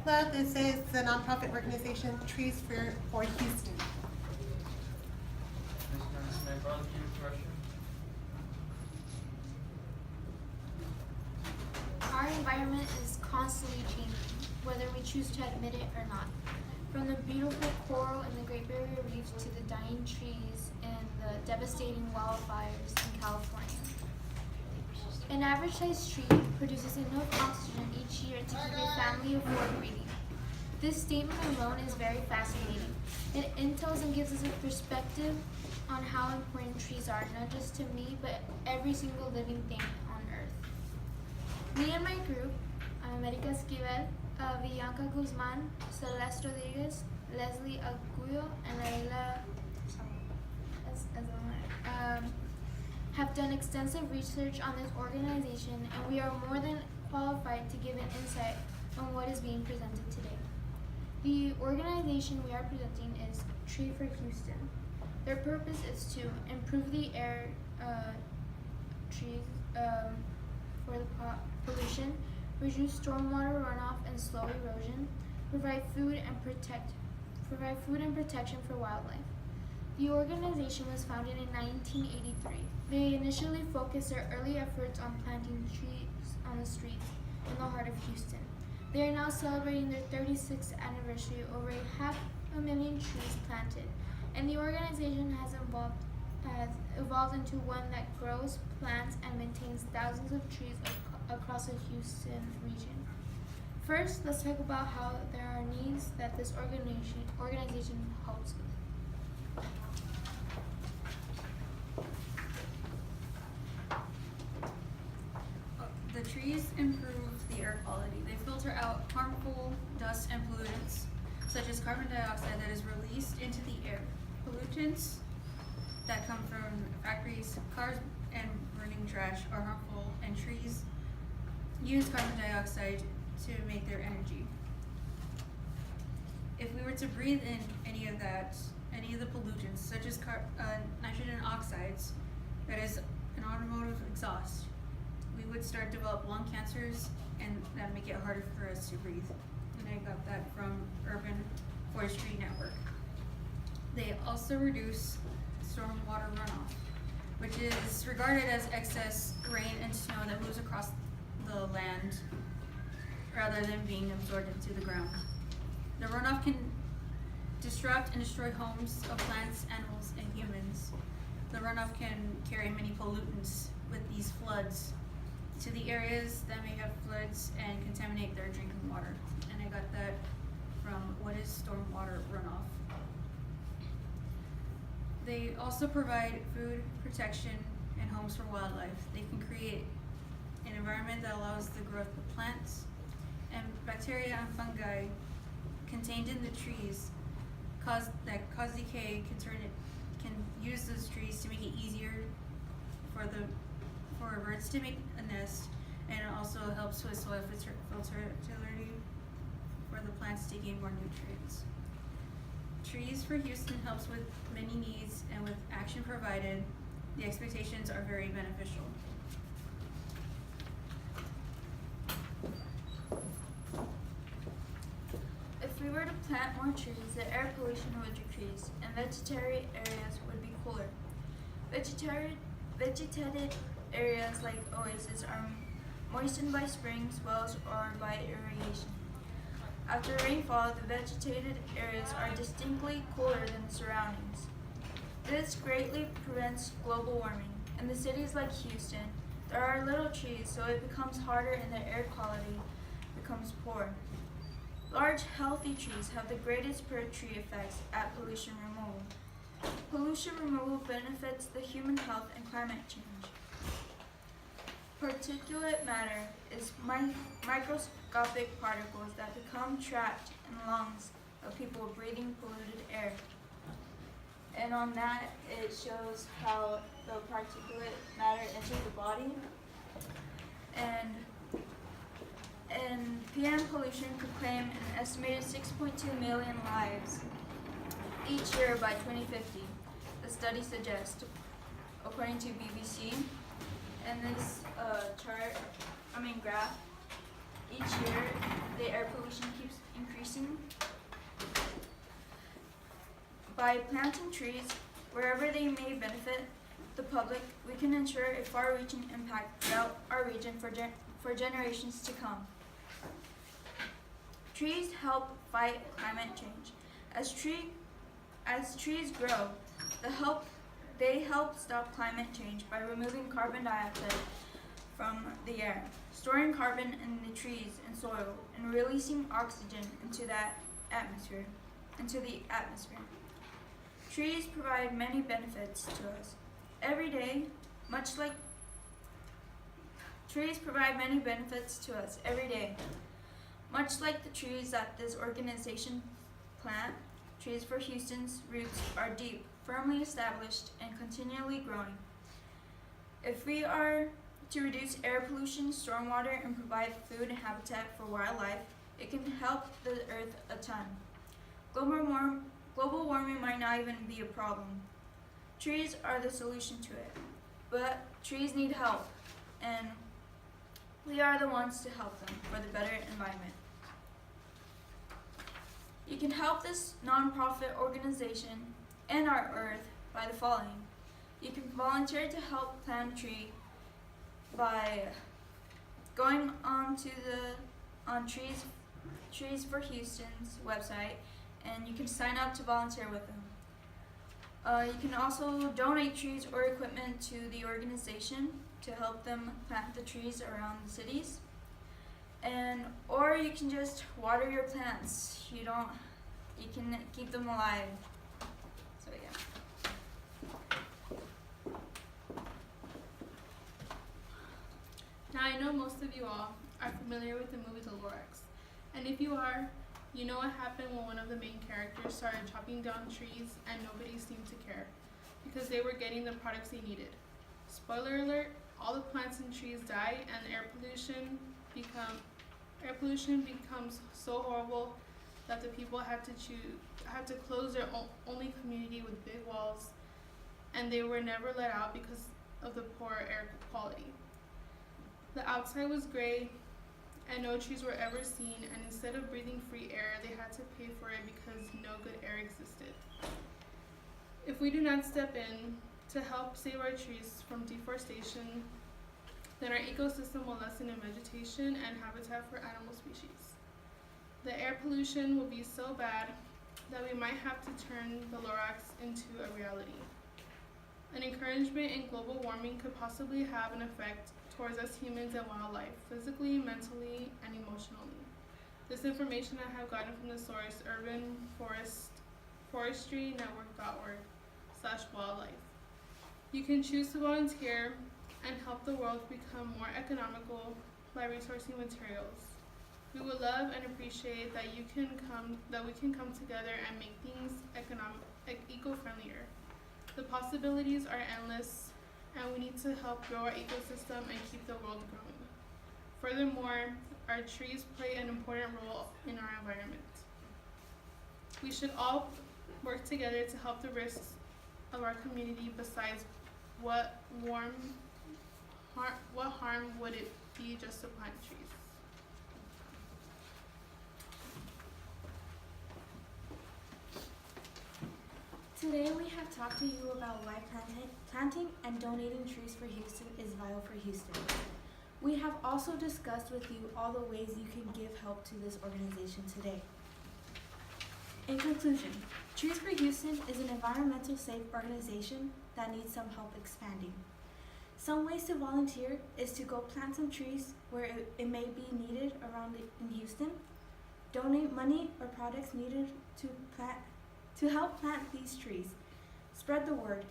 look, it says the nonprofit organization Trees for Houston. Our environment is constantly changing, whether we choose to admit it or not. From the beautiful coral in the Great Barrier Reef to the dying trees and the devastating wildfires in California. An average-sized tree produces enough oxygen each year to keep a family afford breathing. This statement alone is very fascinating. It intells and gives us a perspective on how important trees are, not just to me, but every single living thing on Earth. Me and my group, America Esquivel, Bianca Guzman, Celeste Rodriguez, Leslie Aguyo, and Laila have done extensive research on this organization, and we are more than qualified to give an insight on what is being presented today. The organization we are presenting is Tree for Houston. Their purpose is to improve the air, trees for the pollution, reduce stormwater runoff and slow erosion, provide food and protection for wildlife. The organization was founded in 1983. They initially focused their early efforts on planting trees on the streets in the heart of Houston. They are now celebrating their 36th anniversary, over 500,000 trees planted, and the organization has evolved into one that grows, plants, and maintains thousands of trees across the Houston region. First, let's talk about how there are needs that this organization helps with. The trees improve the air quality. They filter out harmful dust and pollutants, such as carbon dioxide that is released into the air. Pollutants that come from factories, cars, and burning trash are harmful, and trees use carbon dioxide to make their energy. If we were to breathe in any of the pollutants, such as nitrogen oxides, that is an automotive exhaust, we would start to develop lung cancers, and that make it harder for us to breathe. And I got that from Urban Forestry Network. They also reduce stormwater runoff, which is regarded as excess rain and snow that moves across the land rather than being absorbed into the ground. The runoff can disrupt and destroy homes of plants, animals, and humans. The runoff can carry many pollutants with these floods to the areas that may have floods and contaminate their drinking water. And I got that from What is Stormwater Runoff? They also provide food, protection, and homes for wildlife. They can create an environment that allows the growth of plants, and bacteria and fungi contained in the trees that cause decay can use those trees to make it easier for birds to make a nest, and it also helps with soil fertility for the plants to gain more nutrients. Trees for Houston helps with many needs, and with action provided, the expectations are very beneficial. If we were to plant more trees, the air pollution would decrease and vegetated areas would be cooler. Vegetated areas like oases are moistened by springs, wells, or by irrigation. After rainfall, the vegetated areas are distinctly cooler than the surroundings. This greatly prevents global warming. In the cities like Houston, there are little trees, so it becomes harder and the air quality becomes poor. Large, healthy trees have the greatest per-tree effects at pollution removal. Pollution removal benefits the human health and climate change. Particulate matter is microscopic particles that become trapped in lungs of people breathing polluted air. And on that, it shows how the particulate matter enters the body. And PM pollution could claim an estimated 6.2 million lives each year by 2050, the study suggests, according to BBC. In this graph, each year the air pollution keeps increasing. Houston. By planting trees wherever they may benefit the public, we can ensure a far-reaching impact throughout our region for generations to come. Trees help fight climate change. As trees grow, they help stop climate change by removing carbon dioxide from the air, storing carbon in the trees and soil, and releasing oxygen into the atmosphere. Trees provide many benefits to us every day, much like the trees that this organization plant. Trees for Houston's roots are deep, firmly established, and continually growing. If we are to reduce air pollution, stormwater, and provide food and habitat for wildlife, it can help the earth a ton. Global warming might not even be a problem. Trees are the solution to it, but trees need help, and we are the ones to help them for the better environment. You can help this nonprofit organization and our earth by the following. You can volunteer to help plant a tree by going on Trees for Houston's website, and you can sign up to volunteer with them. You can also donate trees or equipment to the organization to help them plant the trees around the cities. Or you can just water your plants. You can keep them alive. So yeah. Now I know most of you all are familiar with the movie The Lorax, and if you are, you know what happened when one of the main characters started chopping down trees and nobody seemed to care, because they were getting the products they needed. Spoiler alert, all the plants and trees die, and air pollution becomes so horrible that the people had to close their only community with big walls, and they were never let out because of the poor air quality. The outside was gray, and no trees were ever seen, and instead of breathing free air, they had to pay for it because no good air existed. If we do not step in to help save our trees from deforestation, then our ecosystem will lessen in vegetation and habitat for animal species. The air pollution will be so bad that we might have to turn the Lorax into a reality. An encouragement in global warming could possibly have an effect towards us humans and wildlife, physically, mentally, and emotionally. This information I have gotten from the source urbanforestrynetwork.org/wildlife. You can choose to volunteer and help the world become more economical by resourcing materials. We would love and appreciate that we can come together and make things eco-friendlier. The possibilities are endless, and we need to help grow our ecosystem and keep the world growing. Furthermore, our trees play an important role in our environment. We should all work together to help the risks of our community. Besides, what harm would it be just to plant trees? Today we have talked to you about why planting and donating trees for Houston is vital for Houston. We have also discussed with you all the ways you can give help to this organization today. In conclusion, Trees for Houston is an environmental safe organization that needs some help expanding. Some ways to volunteer is to go plant some trees where it may be needed around in Houston, donate money or products needed to help plant these trees, spread the word,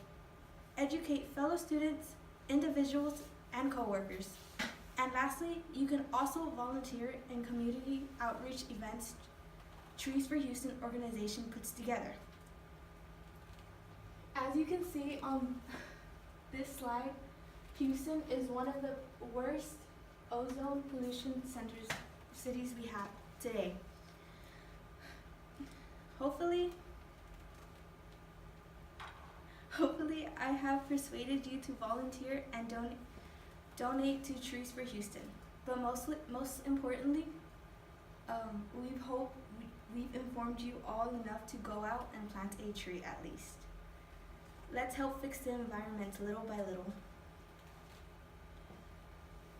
educate fellow students, individuals, and coworkers. And lastly, you can also volunteer in community outreach events Trees for Houston organization puts together. As you can see on this slide, Houston is one of the worst ozone pollution cities we have today. Hopefully I have persuaded you to volunteer and donate to Trees for Houston. But most importantly, we've informed you all enough to go out and plant a tree at least. Let's help fix the environment little by little.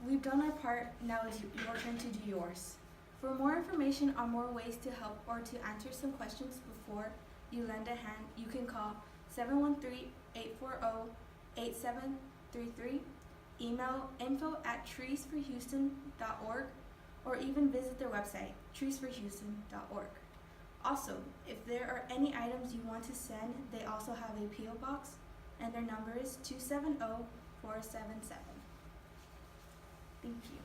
We've done our part, now it's your turn to do yours. For more information on more ways to help or to answer some questions before you lend a hand, you can call 713-840-8733, email info@treesforhouston.org, or even visit their website, treesforhouston.org. Also, if there are any items you want to send, they also have a P.O. box, and their number is 270-477. Thank you.